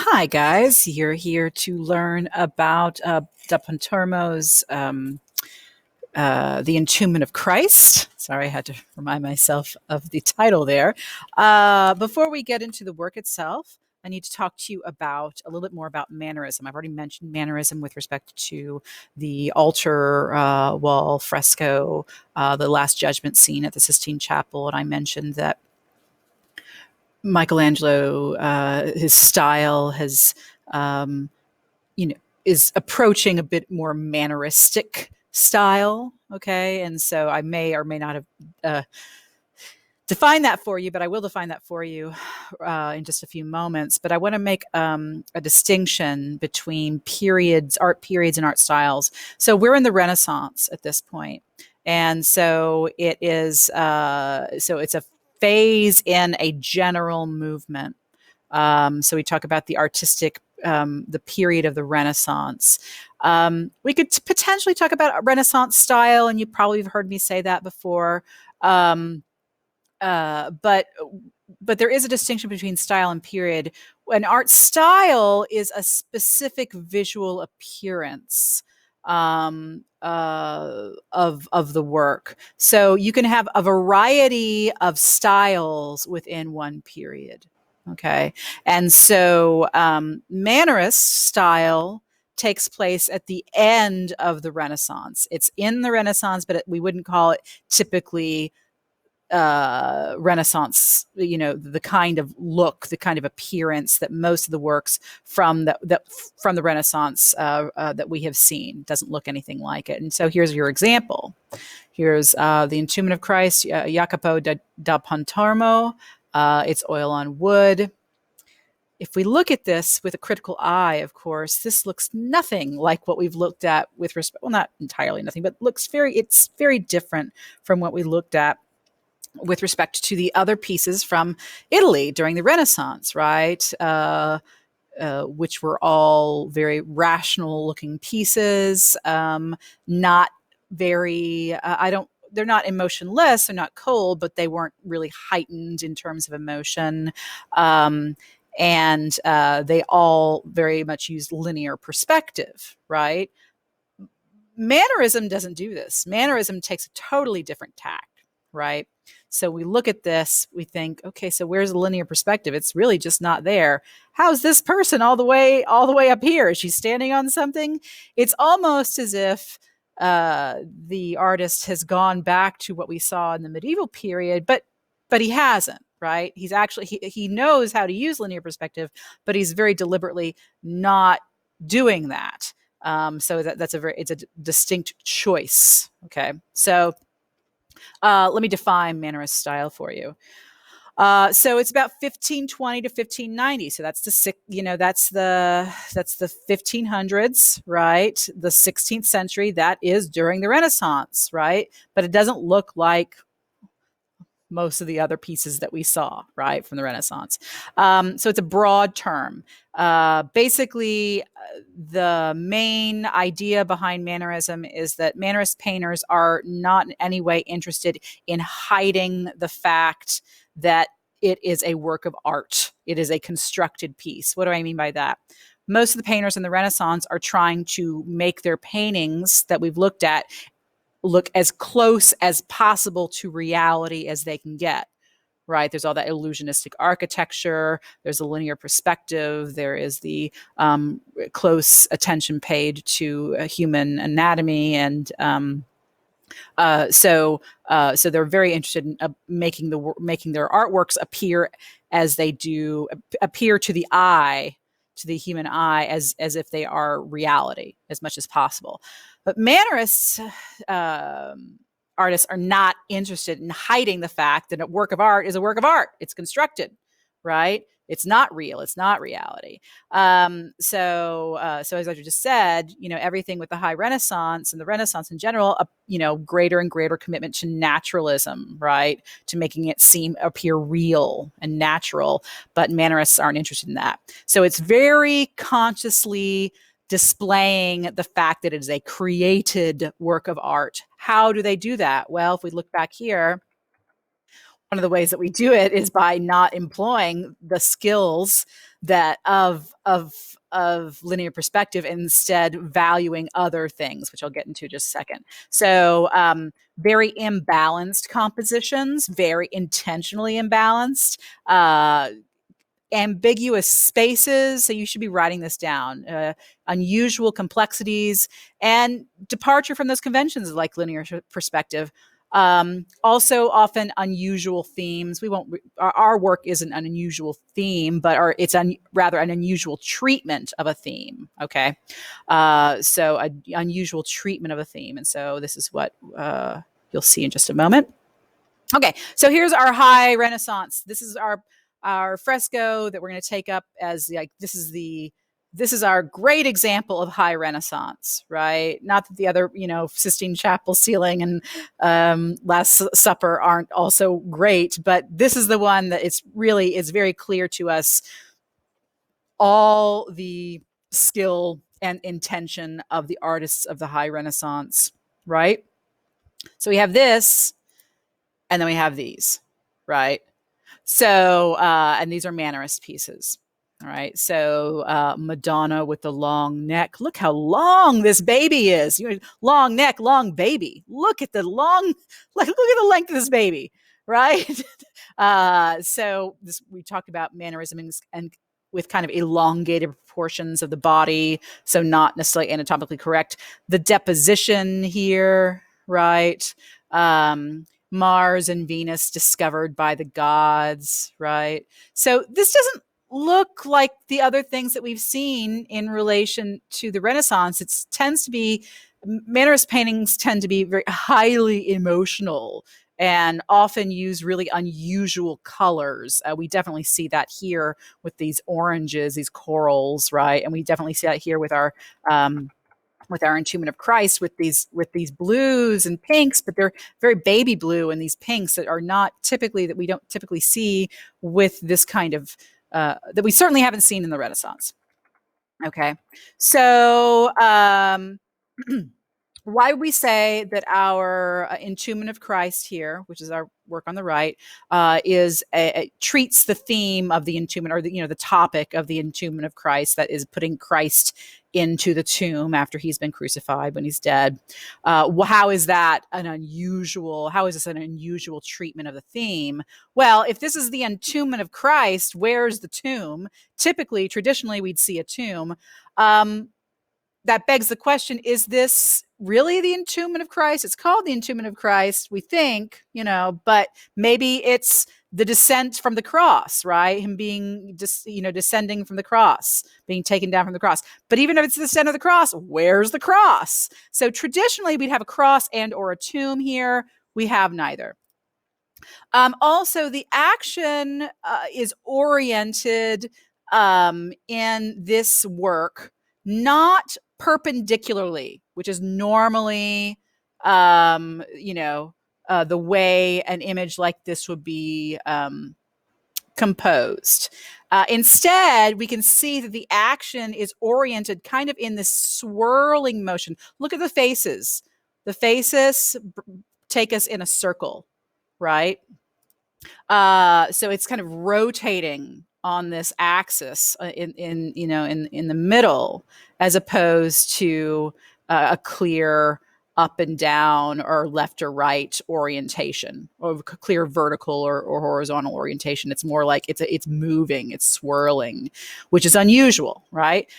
Hi, guys. You're here to learn about Da Pontormo's The Entombment of Christ. Sorry, I had to remind myself of the title there. Before we get into the work itself, I need to talk to you about a little bit more about mannerism. I've already mentioned mannerism with respect to the altar wall fresco, the Last Judgment scene at the Sistine Chapel, and I mentioned that Michelangelo, his style has, um, you know, is approaching a bit more manneristic style. Okay, and so I may or may not have defined that for you, but I will define that for you in just a few moments. But I want to make a distinction between art periods, and art styles. So we're in the Renaissance at this point, and so it is. So it's a phase in a general movement. So we talk about the artistic, the period of the Renaissance. We could potentially talk about Renaissance style, and you probably have heard me say that before. Um, uh, but but there is a distinction between style and period. An art style is a specific visual appearance of the work. So you can have a variety of styles within one period. Okay, and so Mannerist style takes place at the end of the Renaissance. It's in the Renaissance, but we wouldn't call it typically Renaissance, the kind of look, the kind of appearance that most of the works from the Renaissance that we have seen doesn't look anything like it. And so here's your example. Here's the Entombment of Christ, Jacopo da Pontormo. It's oil on wood. If we look at this with a critical eye, of course, this looks nothing like what we've looked at with respect. Well, not entirely nothing, but it's very different from what we looked at with respect to the other pieces from Italy during the Renaissance, right? Which were all very rational looking pieces, not very, they're not emotionless, they're not cold, but they weren't really heightened in terms of emotion. And they all very much used linear perspective, right? Mannerism doesn't do this. Mannerism takes a totally different tact, right? So we look at this, we think, okay, so where's the linear perspective? It's really just not there. How's this person all the way up here? Is she standing on something? It's almost as if the artist has gone back to what we saw in the medieval period, but he hasn't, right? He's actually he knows how to use linear perspective, but he's very deliberately not doing that. So it's a distinct choice. Okay, so let me define Mannerist style for you. So it's about 1520 to 1590. So that's the 1500s, right? The 16th century. That is during the Renaissance, right? But it doesn't look like most of the other pieces that we saw, right, from the Renaissance. So it's a broad term. Basically, the main idea behind Mannerism is that Mannerist painters are not in any way interested in hiding the fact that it is a work of art. It is a constructed piece. What do I mean by that? Most of the painters in the Renaissance are trying to make their paintings that we've looked at look as close as possible to reality as they can get, right? There's all that illusionistic architecture. There's a linear perspective. There is the close attention paid to human anatomy. And so they're very interested in making their artworks appear as they do, appear to the eye, to the human eye, as if they are reality as much as possible. But Mannerists, artists, are not interested in hiding the fact that a work of art is a work of art. It's constructed, right? It's not real. It's not reality. So as I just said, everything with the High Renaissance and the Renaissance in general, greater and greater commitment to naturalism, right? To making it appear real and natural. But Mannerists aren't interested in that. So it's very consciously displaying the fact that it is a created work of art. How do they do that? Well, if we look back here, one of the ways that we do it is by not employing the skills that of linear perspective, and instead valuing other things, which I'll get into just a second. So very imbalanced compositions, very intentionally imbalanced, ambiguous spaces. So you should be writing this down. Unusual complexities and departure from those conventions like linear perspective. Also, often unusual themes. We won't. Our work isn't an unusual theme, but it's rather an unusual treatment of a theme. Okay, so an unusual treatment of a theme, and so this is what you'll see in just a moment. Okay, so here's our high Renaissance. This is our fresco that we're going to take up as like this is our great example of high Renaissance, right? Not that the other, Sistine Chapel ceiling and Last Supper aren't also great, but this is the one that it's very clear to us all the skill and intention of the artists of the high Renaissance, right? So we have this, and then we have these, right? So, and these are Mannerist pieces. All right. So, Madonna with the long neck. Look how long this baby is. Long neck, long baby. Look at the look at the length of this baby, right? So we talked about mannerism and with kind of elongated proportions of the body, so not necessarily anatomically correct. The deposition here, right? Mars and Venus discovered by the gods, right? So this doesn't look like the other things that we've seen in relation to the Renaissance. It tends to be, Mannerist paintings tend to be very highly emotional and often use really unusual colors. We definitely see that here with these oranges, these corals, right? And we definitely see that here with our Entombment of Christ with these blues and pinks, but they're very baby blue, and these pinks that we don't typically see with this kind of that we certainly haven't seen in the Renaissance. Okay, so why would we say that our Entombment of Christ here, which is our work on the right, treats the theme of the entombment, or the topic of the Entombment of Christ, that is putting Christ into the tomb after he's been crucified, when he's dead? How is this an unusual treatment of the theme? Well, if this is the Entombment of Christ, where's the tomb? Traditionally, we'd see a tomb. That begs the question, is this really the Entombment of Christ? It's called the Entombment of Christ, we think, but maybe it's the descent from the cross, right? Him being descending from the cross, being taken down from the cross. But even if it's the descent of the cross, where's the cross? So traditionally, we'd have a cross and or a tomb here. We have neither. Also, the action is oriented in this work not perpendicularly, which is normally, the way an image like this would be composed. Instead, we can see that the action is oriented kind of in this swirling motion. Look at the faces. The faces take us in a circle, right? So it's kind of rotating on this axis in the middle, as opposed to a clear up and down or left or right orientation, or clear vertical or horizontal orientation. It's more like it's moving, it's swirling, which is unusual, right?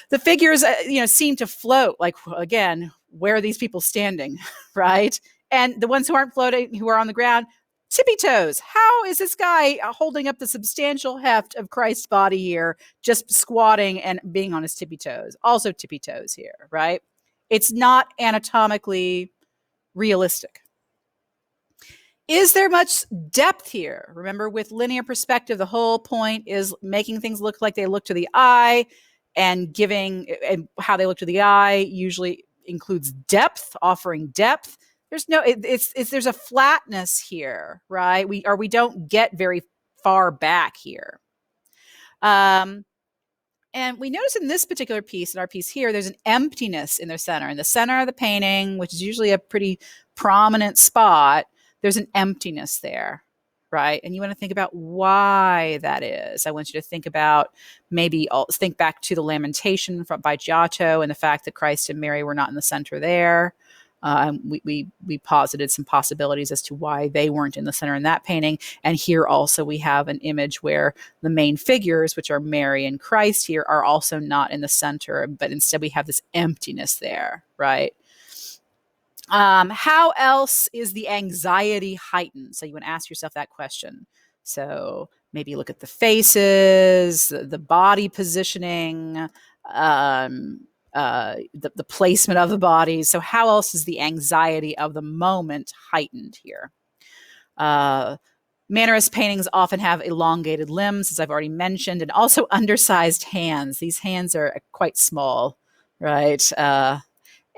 The figures, seem to float. Like, again, where are these people standing, right? And the ones who aren't floating, who are on the ground, tippy toes. How is this guy holding up the substantial heft of Christ's body here, just squatting and being on his tippy toes? Also tippy toes here, right? It's not anatomically realistic. Is there much depth here? Remember, with linear perspective, the whole point is making things look like they look to the eye, and how they look to the eye usually includes depth, offering depth. There's a flatness here, right? We don't get very far back here. And we notice in this particular piece, in our piece here, there's an emptiness in the center. In the center of the painting, which is usually a pretty prominent spot, there's an emptiness there, right? And you want to think about why that is. I want you to think about maybe think back to the Lamentation by Giotto and the fact that Christ and Mary were not in the center there. We posited some possibilities as to why they weren't in the center in that painting. And here also we have an image where the main figures, which are Mary and Christ here, are also not in the center, but instead we have this emptiness there, right? How else is the anxiety heightened? So you want to ask yourself that question. So maybe look at the faces, the body positioning, the placement of the body. So how else is the anxiety of the moment heightened here? Mannerist paintings often have elongated limbs, as I've already mentioned, and also undersized hands. These hands are quite small, right?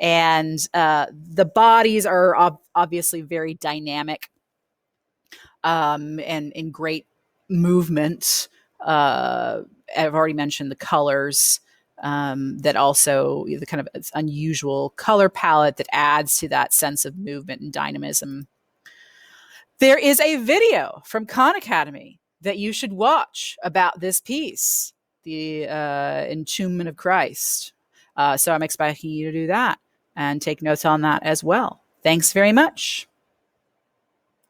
And the bodies are obviously very dynamic and in great movement. I've already mentioned the colors. That also the kind of unusual color palette that adds to that sense of movement and dynamism. There is a video from Khan Academy that you should watch about this piece, the Entombment of Christ. So I'm expecting you to do that and take notes on that as well. Thanks very much.